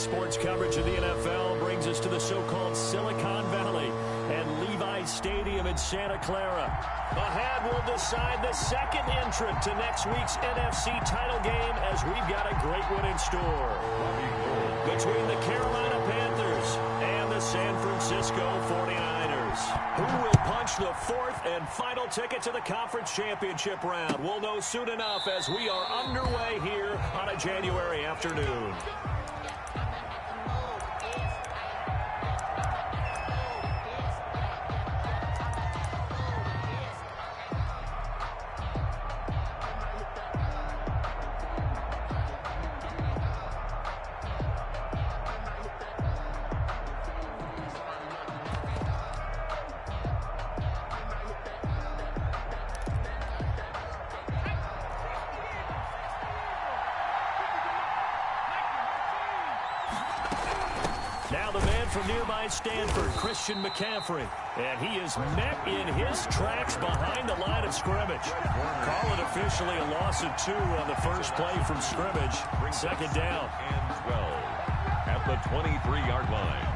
sports coverage of the NFL brings us to the so-called Silicon Valley and Levi's Stadium in Santa Clara. Ahead will decide the second entrant to next week's NFC title game as we've got a great one in store. Between the Carolina Panthers and the San Francisco 49ers. Who will punch the fourth and final ticket to the conference championship round? We'll know soon enough as we are underway here on a January afternoon. Now the man from nearby Stanford, Christian McCaffrey. And he is met in his tracks behind the line of scrimmage. Call it officially a loss of 2 on the first play from scrimmage. Second down. And 12 at the 23-yard line.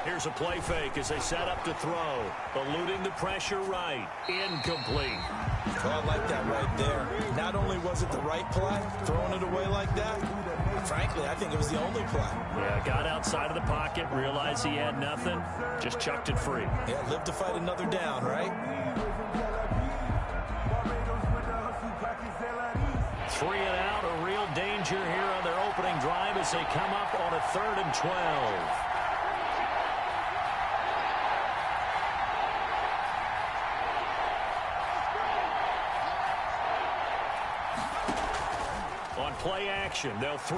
Here's a play fake as they set up to throw. Eluding the pressure right. Incomplete. Well, I like that right there. Not only was it the right play, throwing it away like that, frankly, I think it was the only play. Yeah, got outside of the pocket, realized he had nothing, just chucked it free. Yeah, live to fight another down, right? 3 and out, a real danger here on their opening drive as they come up on a 3rd and 12. On play action, they'll throw.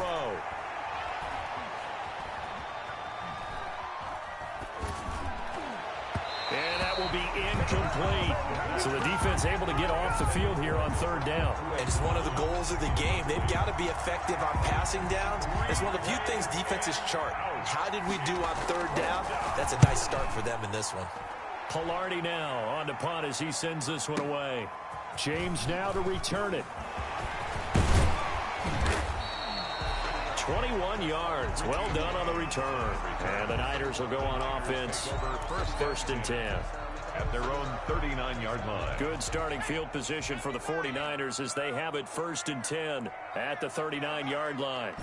And that will be incomplete. So the defense able to get off the field here on 3rd down. And it's one of the goals of the game. They've got to be effective on passing downs. It's one of the few things defenses chart. How did we do on 3rd down? That's a nice start for them in this one. Pilardi now on to punt as he sends this one away. James now to return it. 21 yards. Well done on the return. And the Niners will go on offense. 1st and 10. At their own 39-yard line. Good starting field position for the 49ers as they have it 1st and 10 at the 39-yard line.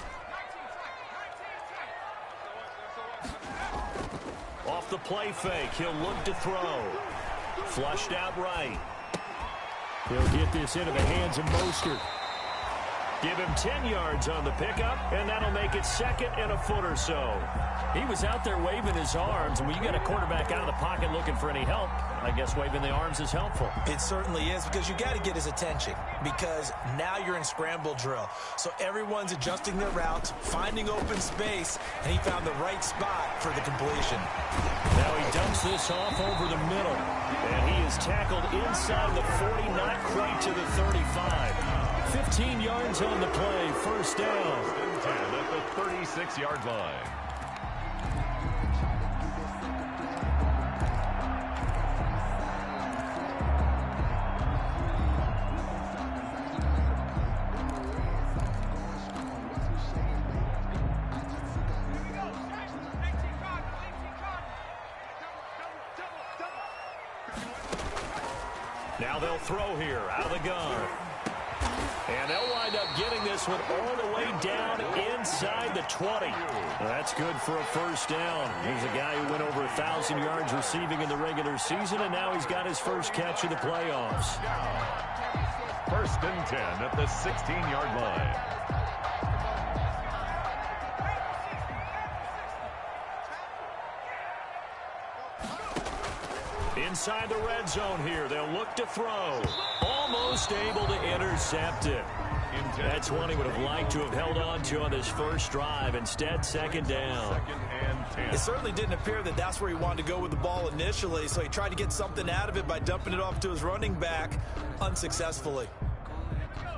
Off the play fake, he'll look to throw. Flushed out right. He'll get this into the hands of Mostert. Give him 10 yards on the pickup, and that'll make it 2nd and a foot or so. He was out there waving his arms, and when you got a quarterback out of the pocket looking for any help, I guess waving the arms is helpful. It certainly is, because you got to get his attention, because now you're in scramble drill. So everyone's adjusting their routes, finding open space, and he found the right spot for the completion. Now he dumps this off over the middle, and he is tackled inside the 40, not quite to the 35. 15 yards on the play, 1st down. 10 at the 36-yard line. Now they'll throw here out of the gun. And they'll wind up getting this one all the way down inside the 20. Well, that's good for a 1st down. Here's a guy who went over 1,000 yards receiving in the regular season, and now he's got his first catch in the playoffs. 1st and 10 at the 16-yard line. Inside the red zone here, they'll look to throw. Almost able to intercept it. That's one he would have liked to have held on to on this first drive. Instead, 2nd down. 2nd and 10. It certainly didn't appear that that's where he wanted to go with the ball initially, so he tried to get something out of it by dumping it off to his running back unsuccessfully.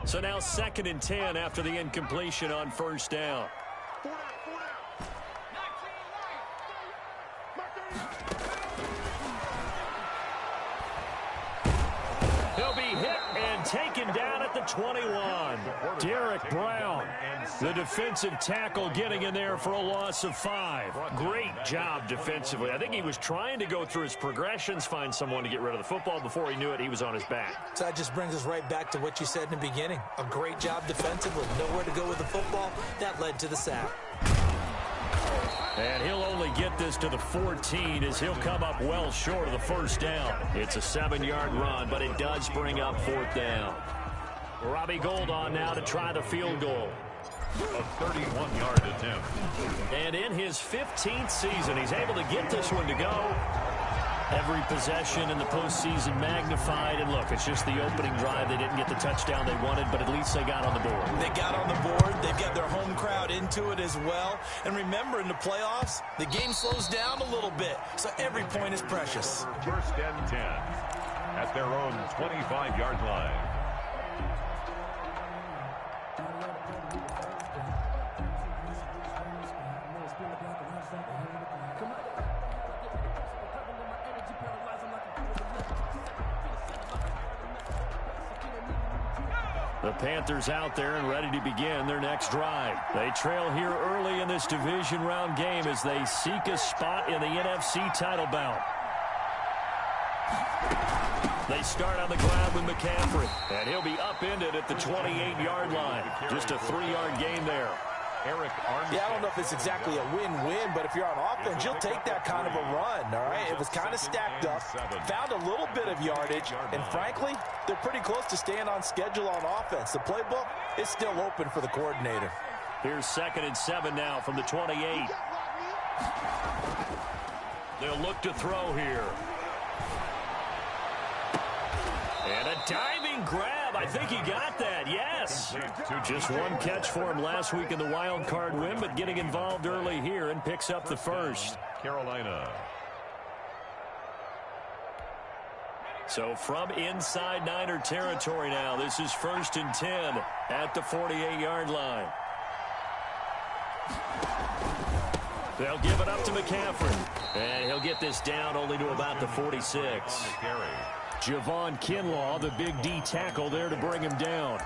So now 2nd and 10 after the incompletion on 1st down. and taken down at the 21. Derek Brown, the defensive tackle, getting in there for a loss of 5. Great job defensively. I think he was trying to go through his progressions, find someone to get rid of the football. Before he knew it, he was on his back. So that just brings us right back to what you said in the beginning. A great job defensively. Nowhere to go with the football. That led to the sack. And he'll only get this to the 14 as he'll come up well short of the first down. It's a 7-yard run, but it does bring up 4th down. Robbie Gould on now to try the field goal. A 31-yard attempt. And in his 15th season, he's able to get this one to go. Every possession in the postseason magnified. And look, it's just the opening drive. They didn't get the touchdown they wanted, but at least they got on the board. They got on the board. They've got their home crowd into it as well. And remember, in the playoffs, the game slows down a little bit, so every point is precious. 1st and 10 at their own 25-yard line. The Panthers out there and ready to begin their next drive. They trail here early in this division round game as they seek a spot in the NFC title bout. They start on the ground with McCaffrey, and he'll be upended at the 28-yard line. Just a 3-yard gain there. Yeah, I don't know if it's exactly a win-win, but if you're on offense, you'll take that kind of a run, all right? It was kind of stacked up, found a little bit of yardage, and frankly, they're pretty close to staying on schedule on offense. The playbook is still open for the coordinator. Here's 2nd and 7 now from the 28. They'll look to throw here. And a diving grab. I think he got that, yes. Just one catch for him last week in the wild card win, but getting involved early here and picks up the first. Carolina. So from inside Niner territory now, this is 1st and 10 at the 48-yard line. They'll give it up to McCaffrey. And he'll get this down only to about the 46. Javon Kinlaw, the big D tackle there to bring him down.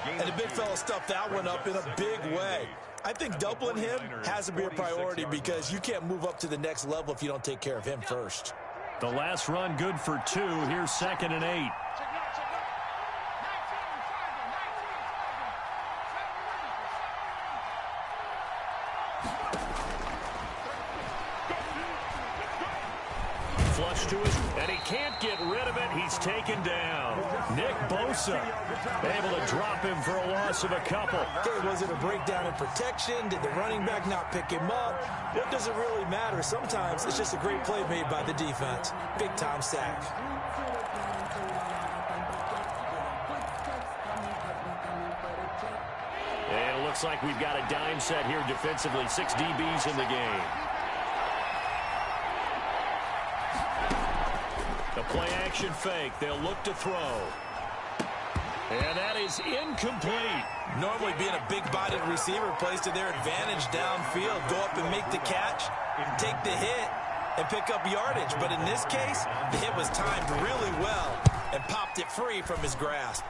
And the big fella stuffed that one up in a big way. I think doubling him has to be a priority because you can't move up to the next level if you don't take care of him first. The last run good for 2. Here's 2nd and 8. Flush to his, and he can't get rid of it. He's taken down. Nick Bosa able to drop him for a loss of a couple. Okay, was it a breakdown in protection? Did the running back not pick him up? What does it really matter? Sometimes it's just a great play made by the defense. Big-time sack. And it looks like we've got a dime set here defensively. 6 DBs in the game. The play-action fake. They'll look to throw. And that is incomplete. Normally being a big-bodied receiver plays to their advantage downfield. Go up and make the catch, take the hit, and pick up yardage. But in this case, the hit was timed really well and popped it free from his grasp.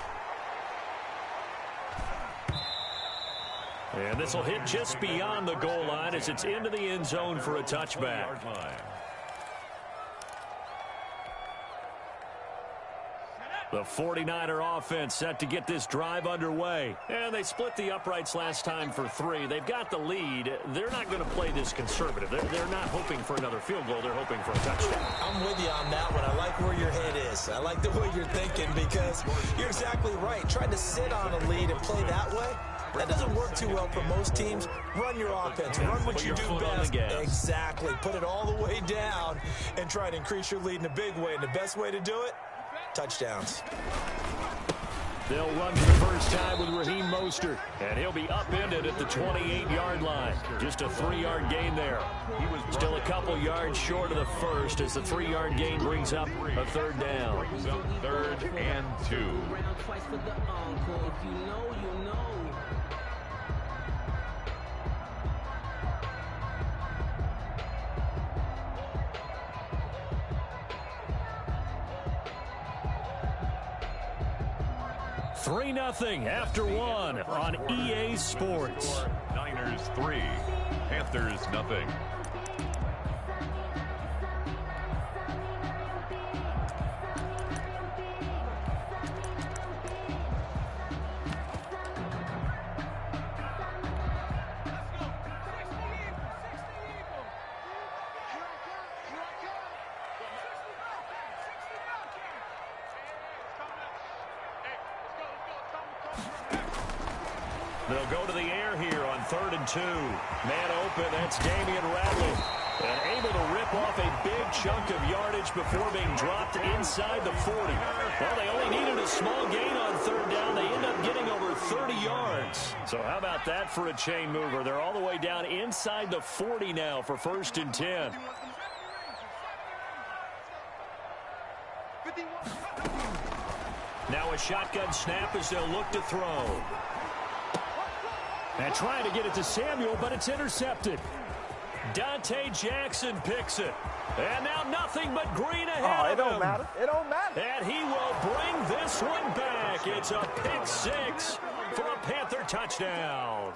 And this will hit just beyond the goal line as it's into the end zone for a touchback. The 49er offense set to get this drive underway. And they split the uprights last time for 3. They've got the lead. They're not going to play this conservative. They're not hoping for another field goal. They're hoping for a touchdown. I'm with you on that one. I like where your head is. I like the way you're thinking because you're exactly right. Trying to sit on a lead and play that way, that doesn't work too well for most teams. Run your offense. Run what you do best. Exactly. Put it all the way down and try to increase your lead in a big way. And the best way to do it, touchdowns. They'll run for the first time with Raheem Mostert, and he'll be upended at the 28-yard line. Just a 3-yard gain there. He was still a couple yards short of the first as the 3-yard gain brings up a 3rd down. 3rd and 2. 3-0 after one on EA Sports. Niners 3, Panthers nothing. They'll go to the air here on 3rd and 2. Man open, that's Damian Radley. And able to rip off a big chunk of yardage before being dropped inside the 40. Well, they only needed a small gain on 3rd down. They end up getting over 30 yards. So how about that for a chain mover? They're all the way down inside the 40 now for 1st and 10. Now a shotgun snap as they'll look to throw. And trying to get it to Samuel, but it's intercepted. Dante Jackson picks it. And now nothing but green ahead of him. It don't matter. It don't matter. And he will bring this one back. It's a pick six for a Panther touchdown.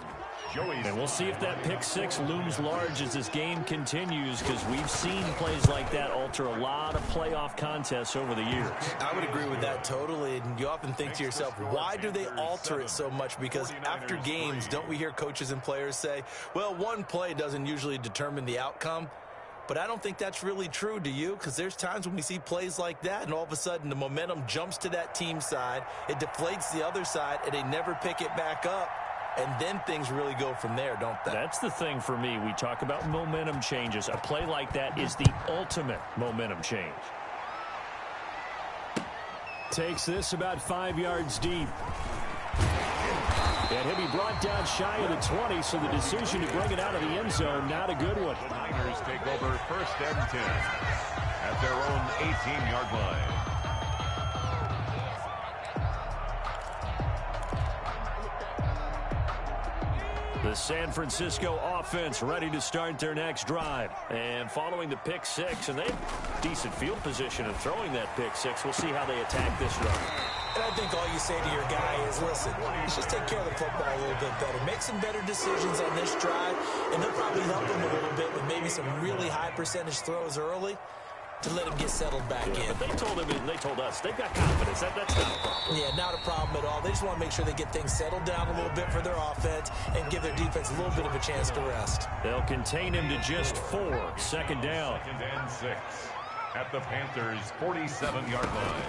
And we'll see if that pick six looms large as this game continues, because we've seen plays like that alter a lot of playoff contests over the years. I would agree with that totally. And you often think to yourself, why do they alter it so much? Because after games, don't we hear coaches and players say, well, one play doesn't usually determine the outcome? But I don't think that's really true, do you? Because there's times when we see plays like that, and all of a sudden the momentum jumps to that team side, it deflates the other side, and they never pick it back up. And then things really go from there, don't they? That's the thing for me. We talk about momentum changes. A play like that is the ultimate momentum change. Takes this about 5 yards deep. And he'll be brought down shy of the 20, so the decision to bring it out of the end zone, not a good one. The Niners take over 1st and 10 at their own 18-yard line. The San Francisco offense ready to start their next drive. And following the pick six, and they have decent field position in throwing that pick six. We'll see how they attack this run. And I think all you say to your guy is, listen, let's just take care of the football a little bit better. Make some better decisions on this drive, and they'll probably help him a little bit with maybe some really high percentage throws early to let him get settled back in. But they told him, and they told us, they've got confidence. That's not a problem. Yeah, not a problem at all. They just want to make sure they get things settled down a little bit for their offense and give their defense a little bit of a chance to rest. They'll contain him to just 4. 2nd down. 2nd and 6 at the Panthers' 47-yard line.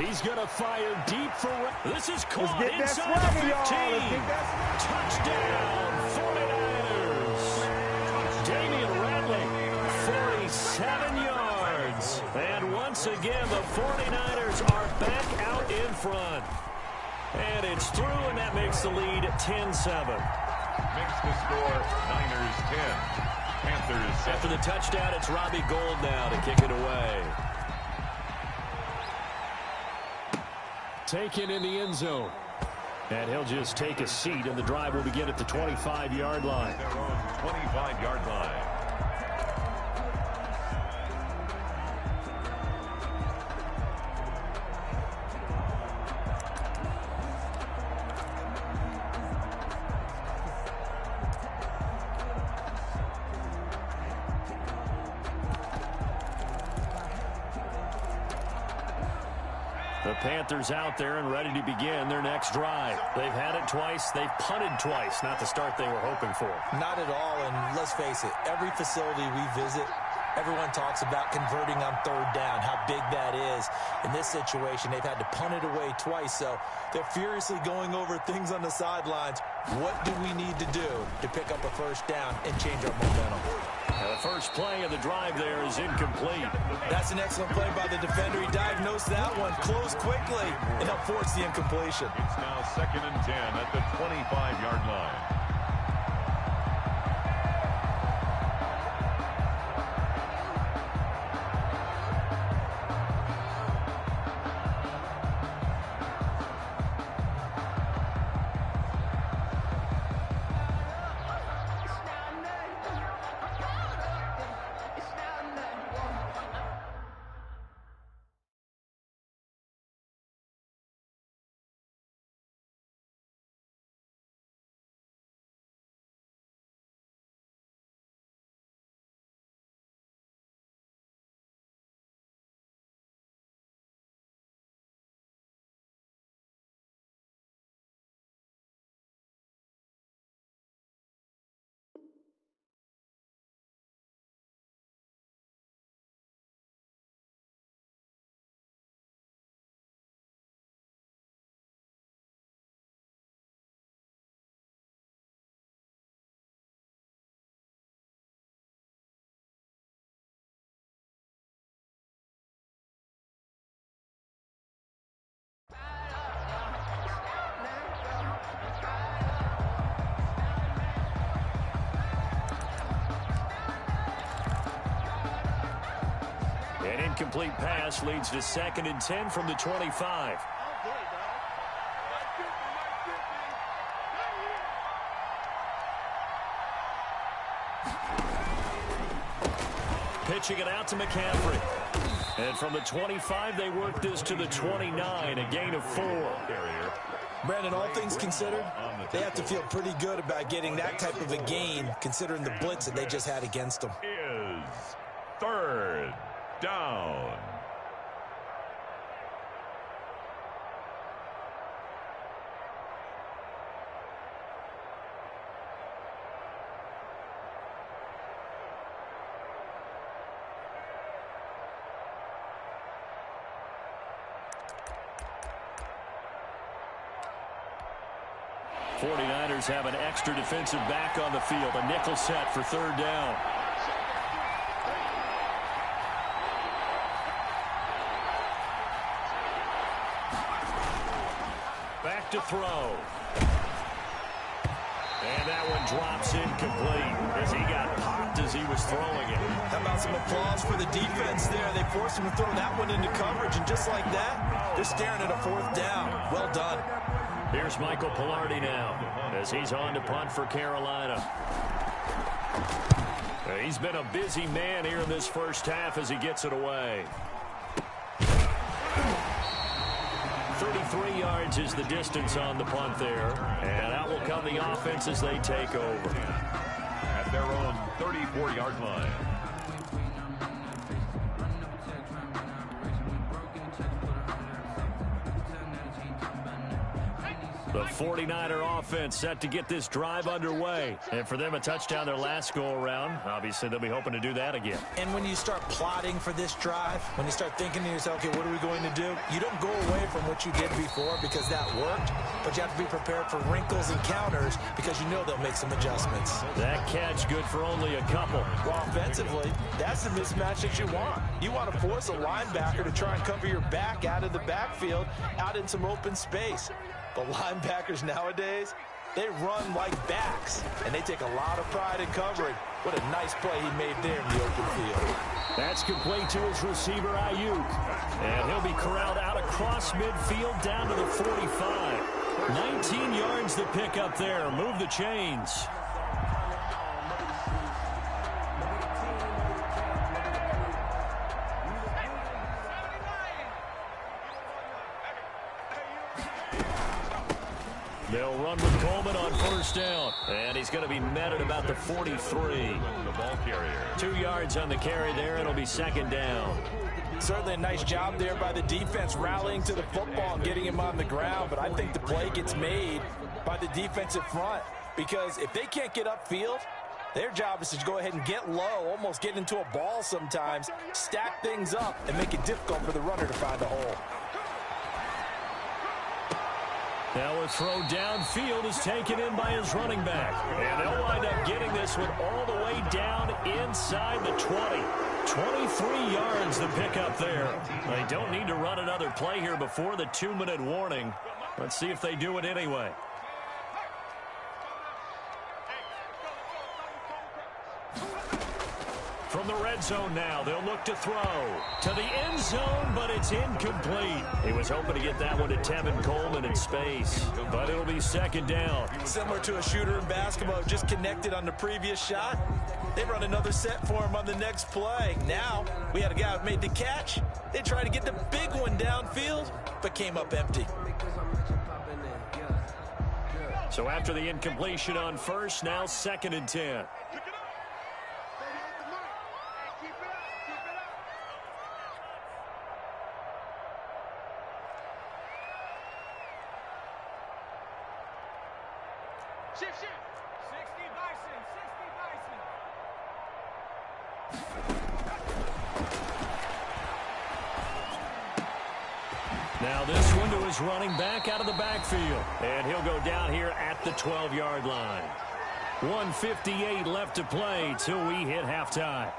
He's going to fire deep for... This is caught Let's get that inside the 15. Let's get that Touchdown, 49ers. Damian Radley, 47 yards. And once again, the 49ers are back out in front. And it's through, and that makes the lead 10-7. Makes the score Niners 10, Panthers 7. After the touchdown, it's Robbie Gould now to kick it away. Taken in the end zone. And he'll just take a seat, and the drive will begin at the 25-yard line. Their own 25-yard line. The Panthers out there and ready to begin their next drive. They've had it twice. They've punted twice. Not the start they were hoping for. Not at all, and let's face it, every facility we visit, everyone talks about converting on 3rd down, how big that is. In this situation, they've had to punt it away twice, so they're furiously going over things on the sidelines. What do we need to do to pick up a 1st down and change our momentum? Now the first play of the drive there is incomplete. That's an excellent play by the defender. He diagnosed that one, closed quickly, and helped force the incompletion. It's now 2nd and 10 at the 25-yard line. incomplete pass leads to 2nd and 10 from the 25. Pitching it out to McCaffrey. And from the 25, they work this to the 29, a gain of 4. Brandon, all things considered, they have to feel pretty good about getting that type of a gain, considering the blitz that they just had against them. Is 3rd down. '49ers have an extra defensive back on the field, a nickel set for 3rd down. Back to throw. And that one drops incomplete as he got popped as he was throwing it. How about some applause for the defense there? They forced him to throw that one into coverage, and just like that, they're staring at a 4th down. Well done. Here's Michael Pilardi now as he's on to punt for Carolina. He's been a busy man here in this first half as he gets it away. 33 yards is the distance on the punt there. And out will come the offense as they take over. At their own 34-yard line. The 49er offense set to get this drive underway. And for them, a touchdown their last go-around. Obviously, they'll be hoping to do that again. And when you start plotting for this drive, when you start thinking to yourself, okay, what are we going to do? You don't go away from what you did before because that worked, but you have to be prepared for wrinkles and counters because you know they'll make some adjustments. That catch good for only a couple. Well, offensively, that's the mismatch that you want. You want to force a linebacker to try and cover your back out of the backfield, out in some open space. The linebackers nowadays, they run like backs, and they take a lot of pride in covering. What a nice play he made there in the open field. That's complete to his receiver, Ayuk. And he'll be corralled out across midfield down to the 45. 19 yards to pick up there. Move the chains. They'll run with Coleman on 1st down. And he's going to be met at about the 43. The ball carrier. 2 yards on the carry there. It'll be 2nd down. Certainly a nice job there by the defense rallying to the football and getting him on the ground. But I think the play gets made by the defensive front. Because if they can't get upfield, their job is to go ahead and get low, almost get into a ball sometimes, stack things up, and make it difficult for the runner to find a hole. Now a throw downfield is taken in by his running back. And they'll wind up getting this one all the way down inside the 20. 23 yards to pick up there. They don't need to run another play here before the 2-minute warning. Let's see if they do it anyway. From the red zone now, they'll look to throw to the end zone, but it's incomplete. He was hoping to get that one to Tevin Coleman in space, but it'll be 2nd down. Similar to a shooter in basketball who just connected on the previous shot. They run another set for him on the next play. Now, we had a guy who made the catch. They tried to get the big one downfield, but came up empty. So after the incompletion on 1st, now 2nd and 10. Shift. 60 Bison. Now this one to his running back out of the backfield. And he'll go down here at the 12-yard line. 1:58 left to play till we hit halftime.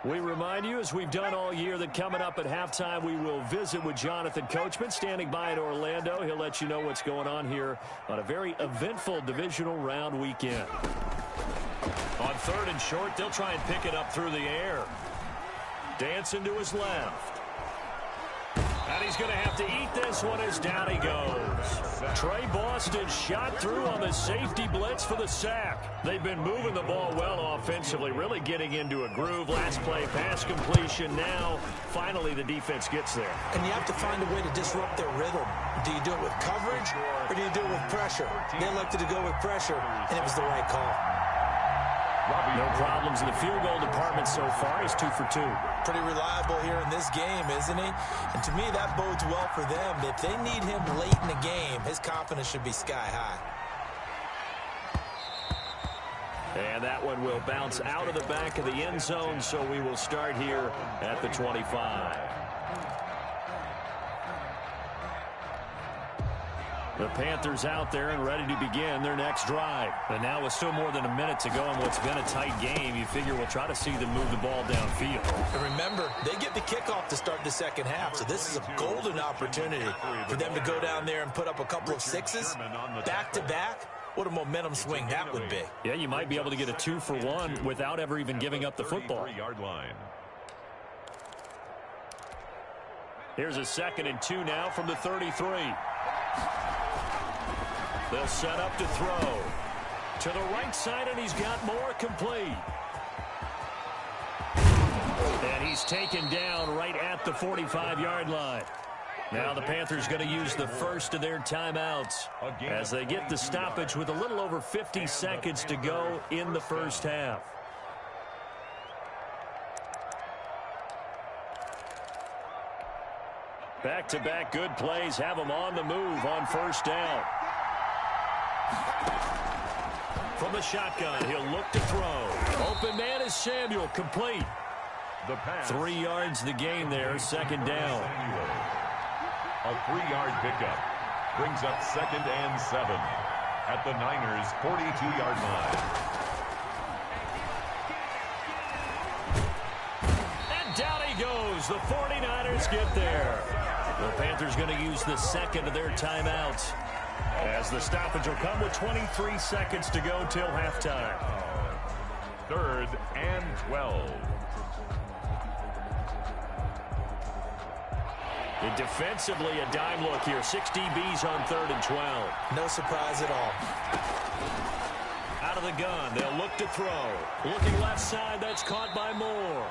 We remind you, as we've done all year, that coming up at halftime, we will visit with Jonathan Coachman, standing by in Orlando. He'll let you know what's going on here on a very eventful divisional round weekend. On 3rd and short, they'll try and pick it up through the air. Dancing to his left. And he's going to have to eat this one as down he goes. Trey Boston shot through on the safety blitz for the sack. They've been moving the ball well offensively, really getting into a groove. Last play, pass completion. Now, finally, the defense gets there. And you have to find a way to disrupt their rhythm. Do you do it with coverage or do you do it with pressure? They elected to go with pressure, and it was the right call. No problems in the field goal department so far. He's 2 for 2. Pretty reliable here in this game, isn't he? And to me, that bodes well for them. If they need him late in the game, his confidence should be sky high. And that one will bounce out of the back of the end zone, so we will start here at the 25. The Panthers out there and ready to begin their next drive. And now with still more than a minute to go in what's been a tight game, you figure we'll try to see them move the ball downfield. And remember, they get the kickoff to start the second half, so this is a golden opportunity for them to go down there and put up a couple of sixes back-to-back. What a momentum swing that would be. Yeah, you might be able to get a 2 for 1 without ever even giving up the football. Here's a 2nd and 2 now from the 33. They'll set up to throw. To the right side, and he's got more complete. And he's taken down right at the 45-yard line. Now the Panthers going to use the first of their timeouts as they get the stoppage with a little over 50 seconds to go in the first half. Back-to-back good plays have them on the move on first down. From the shotgun, he'll look to throw. Open man is Samuel, complete. 3 yards the gain there, 2nd down. A 3-yard pickup brings up 2nd and 7 at the Niners' 42-yard line. And down he goes. The 49ers get there. The Panthers going to use the 2nd of their timeouts, as the stoppage will come with 23 seconds to go till halftime. 3rd and 12. And defensively, a dime look here. 6 DBs on 3rd and 12. No surprise at all. Out of the gun, they'll look to throw. Looking left side, that's caught by Moore.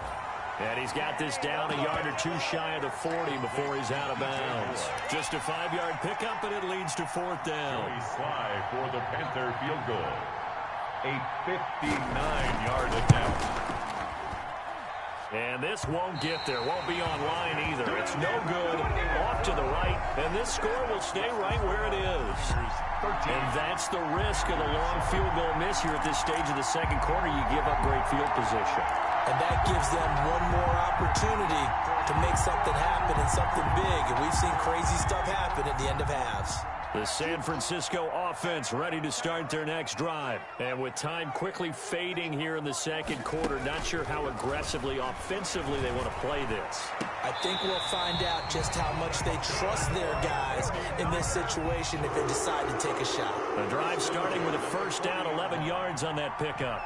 And he's got this down a yard or 2 shy of the 40 before he's out of bounds. Just a 5-yard pickup, and it leads to 4th down. Sly for the Panther field goal. A 59-yard attempt. And this won't get there. Won't be online either. It's no good. Off to the right. And this score will stay right where it is. And that's the risk of the long field goal miss here at this stage of the second quarter. You give up great field position. And that gives them one more opportunity to make something happen and something big. And we've seen crazy stuff happen at the end of halves. The San Francisco offense ready to start their next drive. And with time quickly fading here in the second quarter, not sure how aggressively, offensively they want to play this. I think we'll find out just how much they trust their guys in this situation if they decide to take a shot. The drive starting with a first down, 11 yards on that pickup.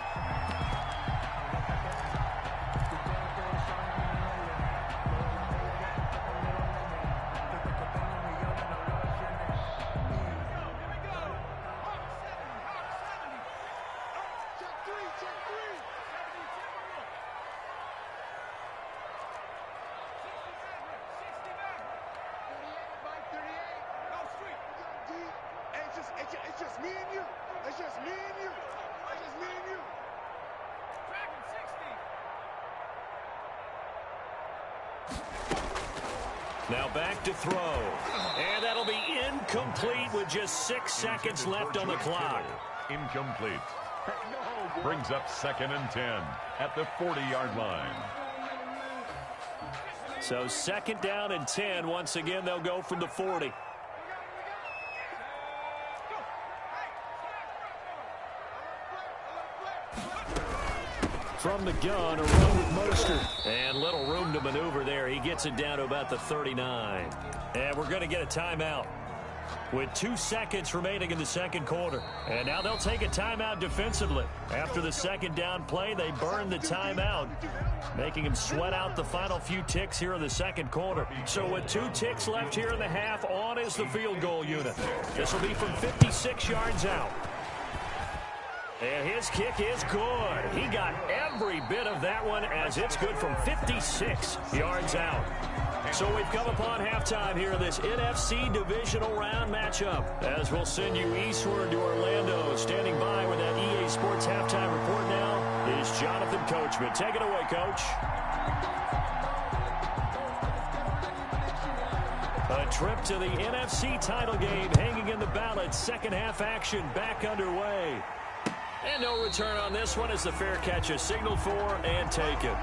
It's just me and you. It's just me and you. It's just me and you. Tracking 60. Now back to throw. And that'll be incomplete with just 6 seconds left on the clock. Incomplete. Brings up 2nd and 10 at the 40-yard line. So 2nd down and 10. Once again, they'll go from the 40. from the gun, a run with Mostert. And little room to maneuver there. He gets it down to about the 39. And we're going to get a timeout with 2 seconds remaining in the second quarter. And now they'll take a timeout defensively. After the second down play, they burn the timeout, making him sweat out the final few ticks here in the second quarter. So with 2 ticks left here in the half, on is the field goal unit. This will be from 56 yards out. And his kick is good. He got every bit of that one as it's good from 56 yards out. So we've come upon halftime here in this NFC divisional round matchup. As we'll send you eastward to Orlando. Standing by with that EA Sports halftime report now is Jonathan Coachman. Take it away, Coach. A trip to the NFC title game hanging in the balance. Second half action back underway. And no return on this one as the fair catch is signaled for and taken.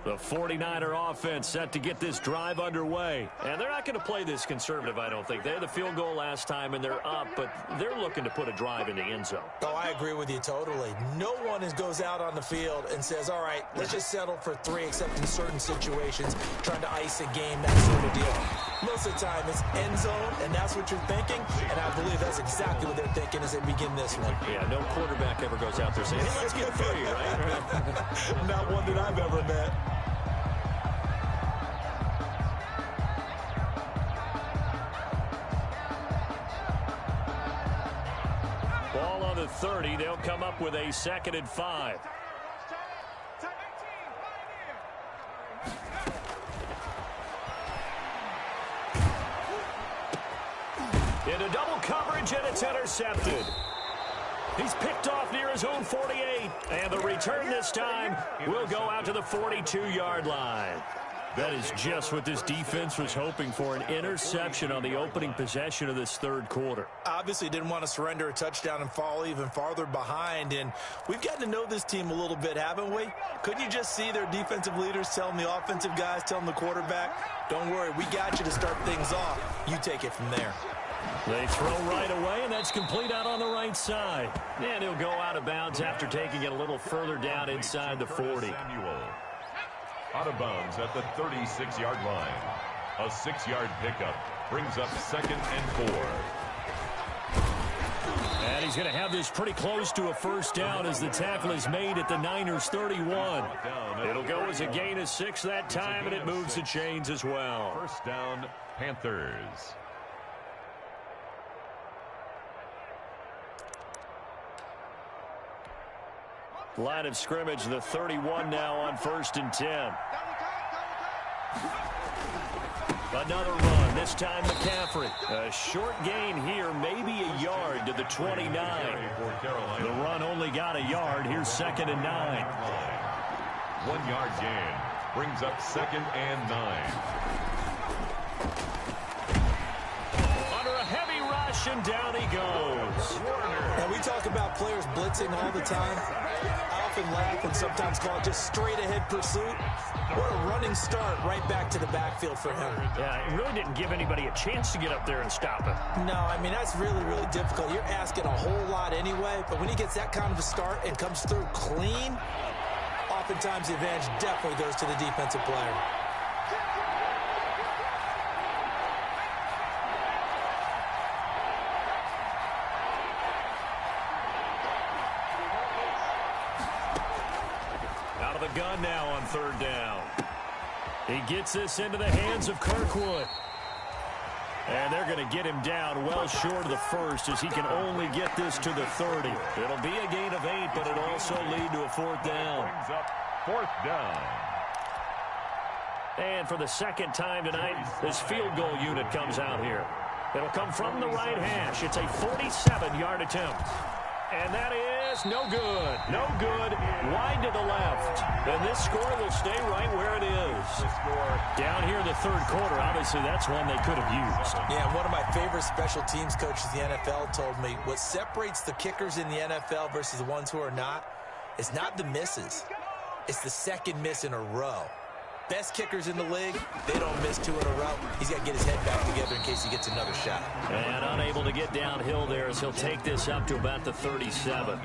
The 49er offense set to get this drive underway. And they're not going to play this conservative, I don't think. They had the field goal last time, and they're up, but they're looking to put a drive in the end zone. Oh, I agree with you totally. No one goes out on the field and says, all right, let's just settle for 3, except in certain situations, trying to ice a game, that sort of deal. Most of the time, it's end zone, and that's what you're thinking, and I believe that's exactly what they're thinking as they begin this one. Yeah, no quarterback ever goes out there saying, hey, let's get 3, right? Not one that I've ever met. Ball on the 30. They'll come up with a 2nd and 5. Into double coverage, and it's intercepted. He's picked off near his own 48. And the return this time will go out to the 42-yard line. That is just what this defense was hoping for, an interception on the opening possession of this third quarter. Obviously didn't want to surrender a touchdown and fall even farther behind, and we've gotten to know this team a little bit, haven't we? Couldn't you just see their defensive leaders telling the offensive guys, telling the quarterback, don't worry, we got you to start things off. You take it from there. They throw right away, and that's complete out on the right side. And he'll go out of bounds after taking it a little further down inside the 40. Out of bounds at the 36-yard line. A 6-yard pickup brings up 2nd and 4. And he's going to have this pretty close to a first down as the tackle is made at the Niners 31. It'll go as a gain of 6 that time, and it moves the chains as well. First down, Panthers. Line of scrimmage, the 31 now on 1st and 10. Another run, this time McCaffrey. A short gain here, maybe a yard to the 29. The run only got a yard. Here's 2nd and 9. 1-yard gain brings up 2nd and 9. Under a heavy rush, and down he goes. And we talk about players blitzing all the time. I often laugh and sometimes call it just straight ahead pursuit. What a running start right back to the backfield for him. Yeah, it really didn't give anybody a chance to get up there and stop him. No, I mean, that's really, really difficult. You're asking a whole lot anyway, but when he gets that kind of a start and comes through clean, oftentimes the advantage definitely goes to the defensive player. Out of the gun now on 3rd down. He gets this into the hands of Kirkwood. And they're going to get him down well short of the first as he can only get this to the 30. It'll be a gain of 8, but it'll also lead to a 4th down. Brings up 4th down. And for the 2nd time tonight, this field goal unit comes out here. It'll come from the right hash. It's a 47-yard attempt. and that is no good. No good. Wide to the left. And this score will stay right where it is. Down here in the third quarter, obviously that's one they could have used. Yeah, one of my favorite special teams coaches in the NFL told me what separates the kickers in the NFL versus the ones who are not is not the misses. It's the second miss in a row. Best kickers in the league, they don't miss 2 in a row. He's got to get his head back together in case he gets another shot. And unable to get downhill there as he'll take this up to about the 37.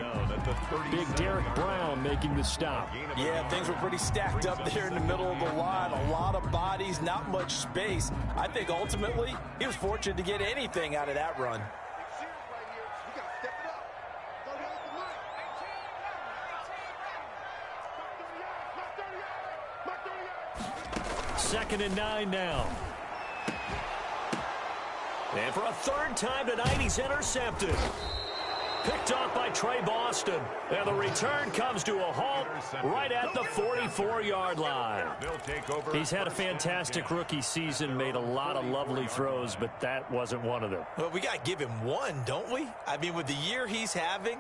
Big Derek Brown making the stop. Yeah, things were pretty stacked up there in the middle of the line. A lot of bodies, not much space. I think ultimately he was fortunate to get anything out of that run. Second and 9 now. And for a third time tonight, he's intercepted. Picked off by Trey Boston. And the return comes to a halt right at the 44-yard line. He's had a fantastic rookie season, made a lot of lovely throws, but that wasn't one of them. Well, we got to give him one, don't we? I mean, with the year he's having,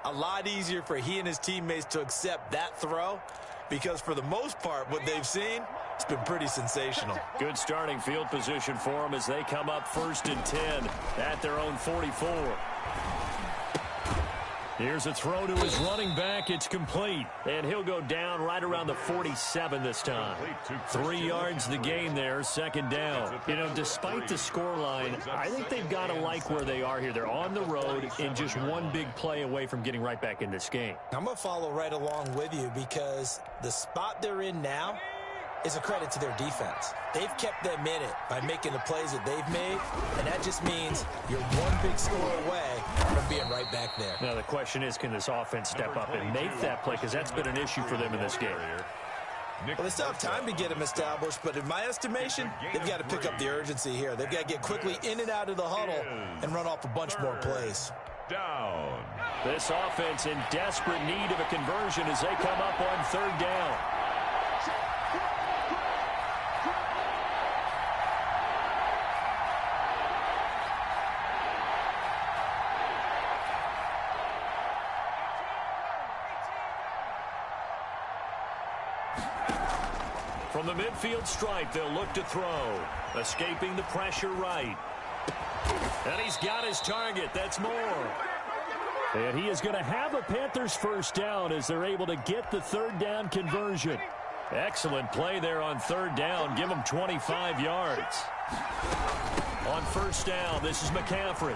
a lot easier for he and his teammates to accept that throw because for the most part, what they've seen, it's been pretty sensational. Good starting field position for them as they come up 1st and 10 at their own 44. Here's a throw to his running back. It's complete. And he'll go down right around the 47 this time. 3 yards the gain there, second down. You know, despite the scoreline, I think they've got to like where they are here. They're on the road and just one big play away from getting right back in this game. I'm going to follow right along with you because the spot they're in now is a credit to their defense. They've kept them in it by making the plays that they've made, and that just means you're one big score away from being right back there. Now, the question is, can this offense step up and make that play? Because that's been an issue for them in this game. Well, they still have time to get them established, but in my estimation, they've got to pick up the urgency here. They've got to get quickly in and out of the huddle and run off a bunch more plays. Down. This offense in desperate need of a conversion as they come up on 3rd down. From the midfield stripe, they'll look to throw. Escaping the pressure right. And he's got his target. That's more. And he is going to have a Panthers first down as they're able to get the 3rd down conversion. Excellent play there on 3rd down. Give them 25 yards. On 1st down, this is McCaffrey.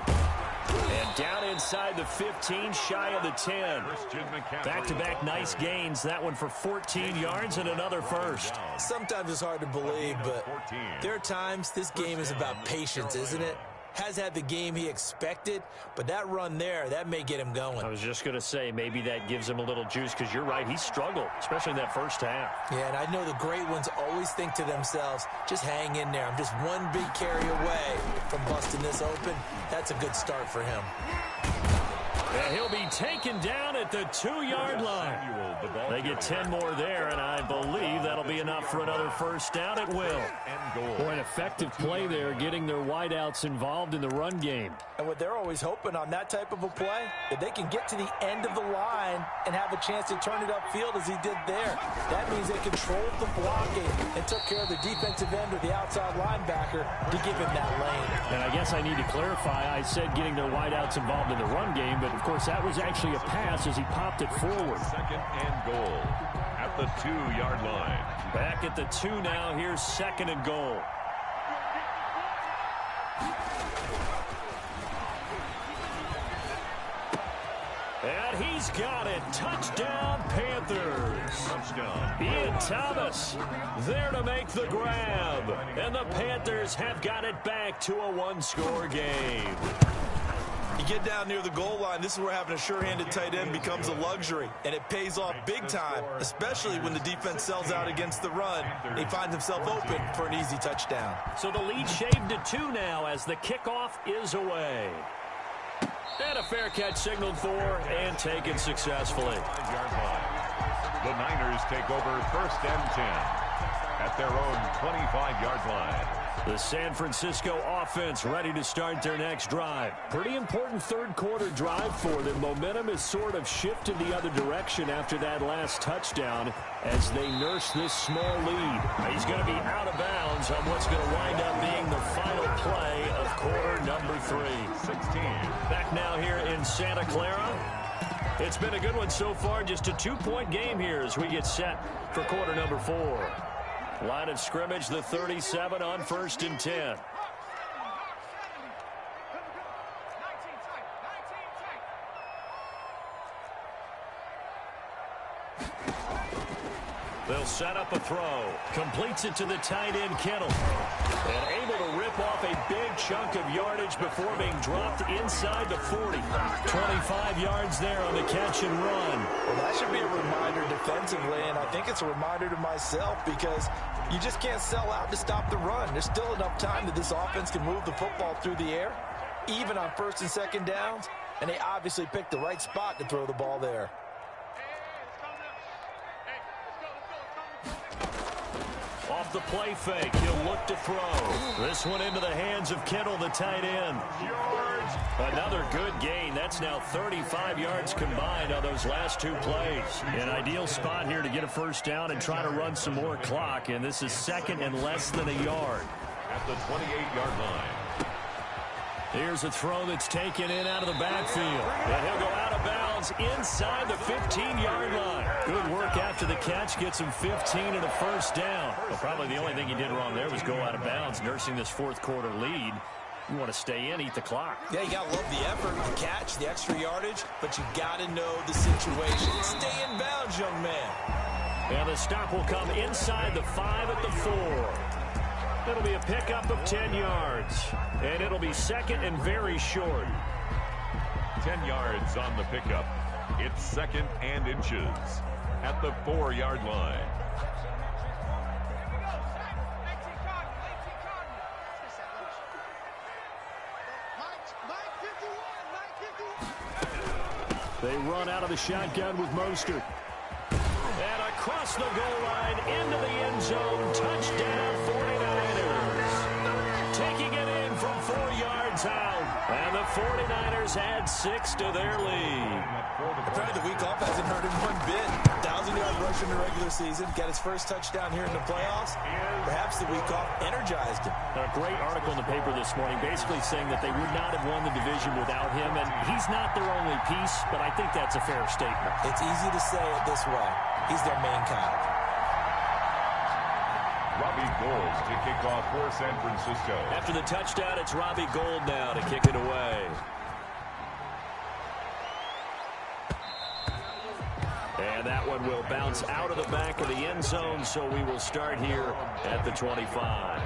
And down inside the 15, shy of the 10. Back-to-back nice gains. That one for 14 yards and another first. Sometimes it's hard to believe, but there are times this game is about patience, isn't it? Has had the game he expected, but that run there, that may get him going. I was just going to say, maybe that gives him a little juice, because you're right, he struggled, especially in that first half. Yeah, and I know the great ones always think to themselves, just hang in there. I'm just one big carry away from busting this open. That's a good start for him. And he'll be taken down at the 2-yard line. They get 10 more there, and I believe that'll be enough for another first down. It will. Boy, an effective play there, getting their wideouts involved in the run game. And what they're always hoping on that type of a play, that they can get to the end of the line and have a chance to turn it upfield as he did there. That means they controlled the blocking and took care of the defensive end or the outside linebacker to give him that lane. And I guess I need to clarify, I said getting their wideouts involved in the run game, but of course that was actually a pass as he popped it forward. 2nd and goal at the 2-yard line. Back at the 2 now. Here's 2nd and goal. And he's got it. Touchdown, Panthers. Touchdown. Ian Thomas there to make the grab. And the Panthers have got it back to a 1-score game. You get down near the goal line, this is where having a sure-handed tight end becomes a luxury, and it pays off big time, especially when the defense sells out against the run. He finds himself open for an easy touchdown. So the lead shaved to 2 now as the kickoff is away. And a fair catch signaled for and taken successfully. 5-yard line. The Niners take over 1st and 10 at their own 25-yard line. The San Francisco offense ready to start their next drive. Pretty important third-quarter drive for them. Momentum has sort of shifted the other direction after that last touchdown as they nurse this small lead. He's going to be out of bounds on what's going to wind up being the final play of quarter number 3. 16. Back now here in Santa Clara. It's been a good one so far. Just a 2-point game here as we get set for quarter number 4. Line of scrimmage, the 37 on 1st and 10. They'll set up a throw. Completes it to the tight end, Kittle. And able to rip off a big chunk of yardage before being dropped inside the 40. 25 yards there on the catch and run. Well, that should be a reminder defensively, and I think it's a reminder to myself because you just can't sell out to stop the run. There's still enough time that this offense can move the football through the air, even on 1st and 2nd downs, and they obviously picked the right spot to throw the ball there. Off the play fake, he'll look to throw. This one into the hands of Kittle, the tight end. Another good gain. That's now 35 yards combined on those last 2 plays. An ideal spot here to get a first down and try to run some more clock, and this is 2nd and less than a yard. At the 28-yard line. Here's a throw that's taken in out of the backfield. And he'll go out of bounds inside the 15-yard line. Good work after the catch. Gets him 15 and a first down. Well, probably the only thing he did wrong there was go out of bounds, nursing this 4th quarter lead. You want to stay in, eat the clock. Yeah, you got to love the effort, the catch, the extra yardage, but you got to know the situation. Stay in bounds, young man. And the stop will come inside the 5 at the 4. It'll be a pickup of 10 yards. And it'll be 2nd and very short. 10 yards on the pickup. It's 2nd and inches at the 4-yard line. They run out of the shotgun with Mostert. And across the goal line into the end zone. Touchdown 49ers. Taking it in from 4 yards out. And the 49ers add 6 to their lead. Apparently the week off hasn't hurt him one bit. 1,000-yard rush in the regular season. Got his first touchdown here in the playoffs. Perhaps the week off energized him. A great article in the paper this morning basically saying that they would not have won the division without him. And he's not their only piece, but I think that's a fair statement. It's easy to say it this way. He's their main guy. Robbie Gould to kick off for San Francisco. After the touchdown, it's Robbie Gould now to kick it away. And that one will bounce out of the back of the end zone, so we will start here at the 25.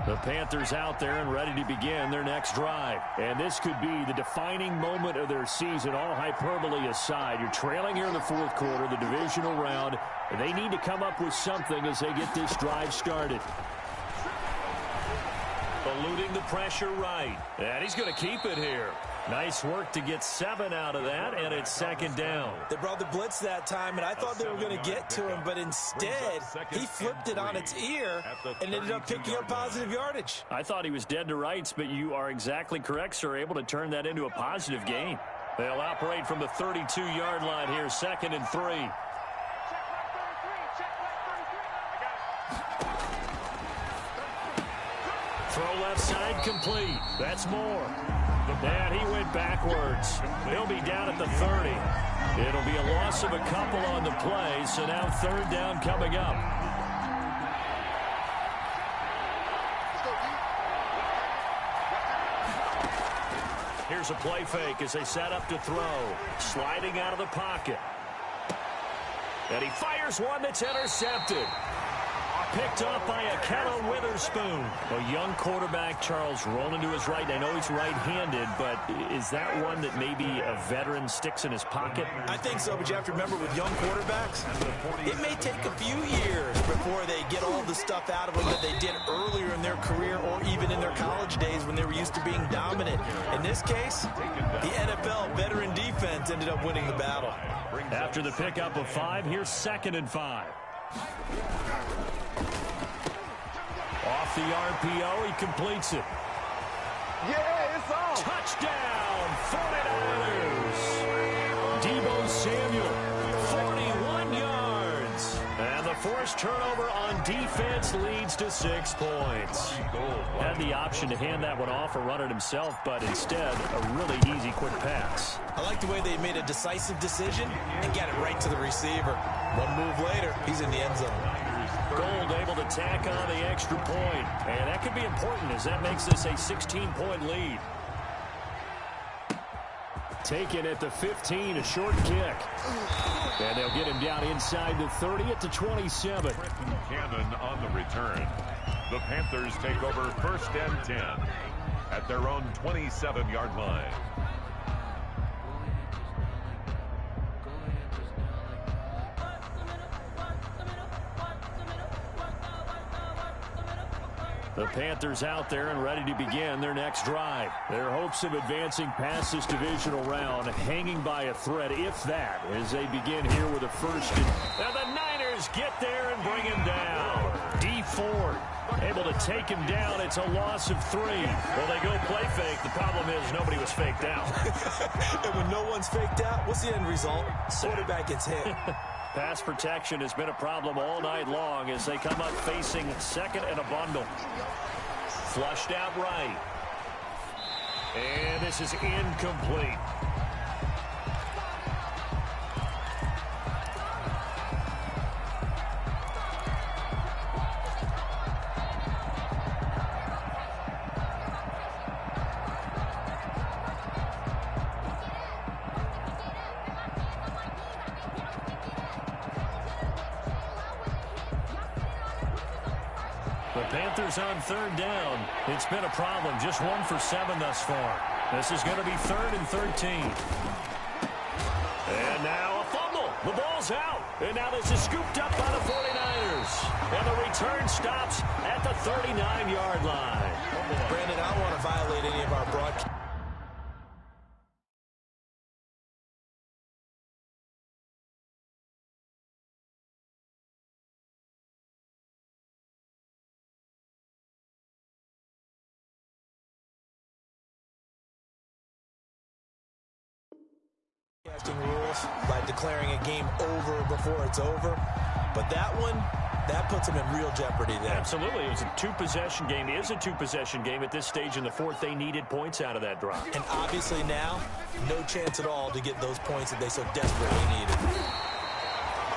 The Panthers out there and ready to begin their next drive. And this could be the defining moment of their season, all hyperbole aside. You're trailing here in the 4th quarter, the divisional round. And they need to come up with something as they get this drive started. Eluding the pressure right. And he's going to keep it here. Nice work to get 7 out of that, and it's 2nd down. They brought the blitz that time, and I thought they were going to get to him, but instead, he flipped it on its ear and ended up picking up positive yardage. I thought he was dead to rights, but you are exactly correct, sir, able to turn that into a positive gain. They'll operate from the 32-yard line here, 2nd and 3. Throw left side complete. That's Moore. And he went backwards. He'll be down at the 30. It'll be a loss of a couple on the play, so now 3rd down coming up. Here's a play fake as they set up to throw. Sliding out of the pocket. And he fires one that's intercepted. picked off by Akello Witherspoon. A young quarterback, Charles, rolling to his right. I know he's right-handed, but is that one that maybe a veteran sticks in his pocket? I think so, but you have to remember with young quarterbacks, it may take a few years before they get all the stuff out of them that they did earlier in their career or even in their college days when they were used to being dominant. In this case, the NFL veteran defense ended up winning the battle. After the pickup of 5, here's 2nd and 5. Off the RPO, he completes it. Yeah, it's on. Touchdown, 49ers. Deebo Samuel, 41 yards. And the forced turnover on defense leads to 6 points. Had the option to hand that one off or run it himself, but instead, a really easy quick pass. I like the way they made a decisive decision and got it right to the receiver. One move later, he's in the end zone. Gold able to tack on the extra point. And that could be important as that makes this a 16-point lead. Taken at the 15, a short kick. And they'll get him down inside the 30 at the 27. Cannon on the return. The Panthers take over 1st and 10 at their own 27-yard line. The Panthers out there and ready to begin their next drive. Their hopes of advancing past this divisional round hanging by a thread, if that, as they begin here with a first. And the Niners get there and bring him down. D Ford able to take him down. It's a loss of 3. Well, they go play fake. The problem is nobody was faked out. And when no one's faked out, what's the end result? Quarterback gets hit. Pass protection has been a problem all night long as they come up facing 2nd and a bundle. Flushed out right. And this is incomplete. The Panthers on 3rd down. It's been a problem. Just 1 for 7 thus far. This is going to be 3rd and 13. And now a fumble. The ball's out. And now this is scooped up by the 49ers. And the return stops at the 39-yard line. Brandon, I don't want to violate any of our broadcast. Rules by declaring a game over before it's over, but that one, that puts them in real jeopardy there. Absolutely. It was a 2-possession game. It is a 2-possession game at this stage in the 4th. They needed points out of that drive. And obviously now, no chance at all to get those points that they so desperately needed.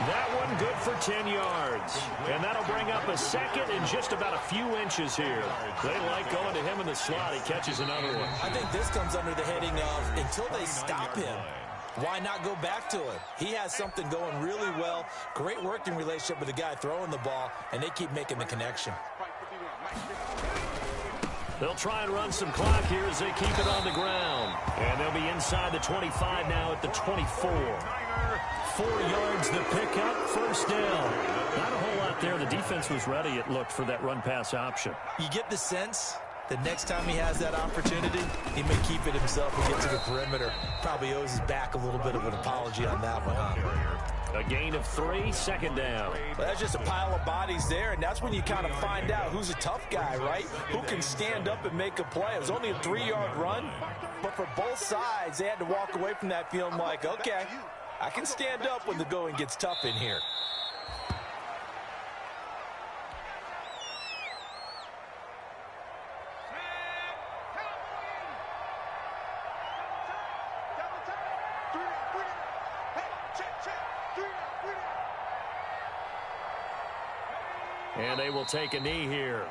That one good for 10 yards. And that'll bring up a 2nd and just about a few inches here. They like going to him in the slot. He catches another one. I think this comes under the heading of until they stop him, why not go back to it? He has something going really well. Great working relationship with the guy throwing the ball, and they keep making the connection. They'll try and run some clock here as they keep it on the ground. And they'll be inside the 25 now at the 24. 4 yards the pickup, 1st down. Not a whole lot there. The defense was ready, it looked, for that run-pass option. You get the sense the next time he has that opportunity, he may keep it himself and get to the perimeter. Probably owes his back a little bit of an apology on that one, huh? A gain of 3, 2nd down. Well, that's just a pile of bodies there, and that's when you kind of find out who's a tough guy, right? Who can stand up and make a play. It was only a 3-yard run, but for both sides, they had to walk away from that feeling like, okay, I can stand up when the going gets tough in here. And they will take a knee here.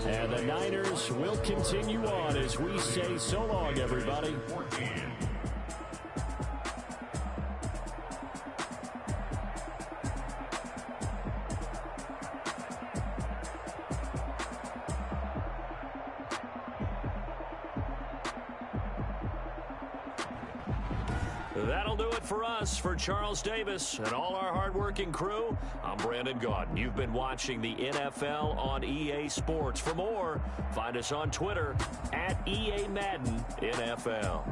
And the Niners will continue on as we say so long, everybody. That'll do it for us. For Charles Davis and all our hardworking crew, I'm Brandon Gaudin. You've been watching the NFL on EA Sports. For more, find us on Twitter @EA Madden NFL.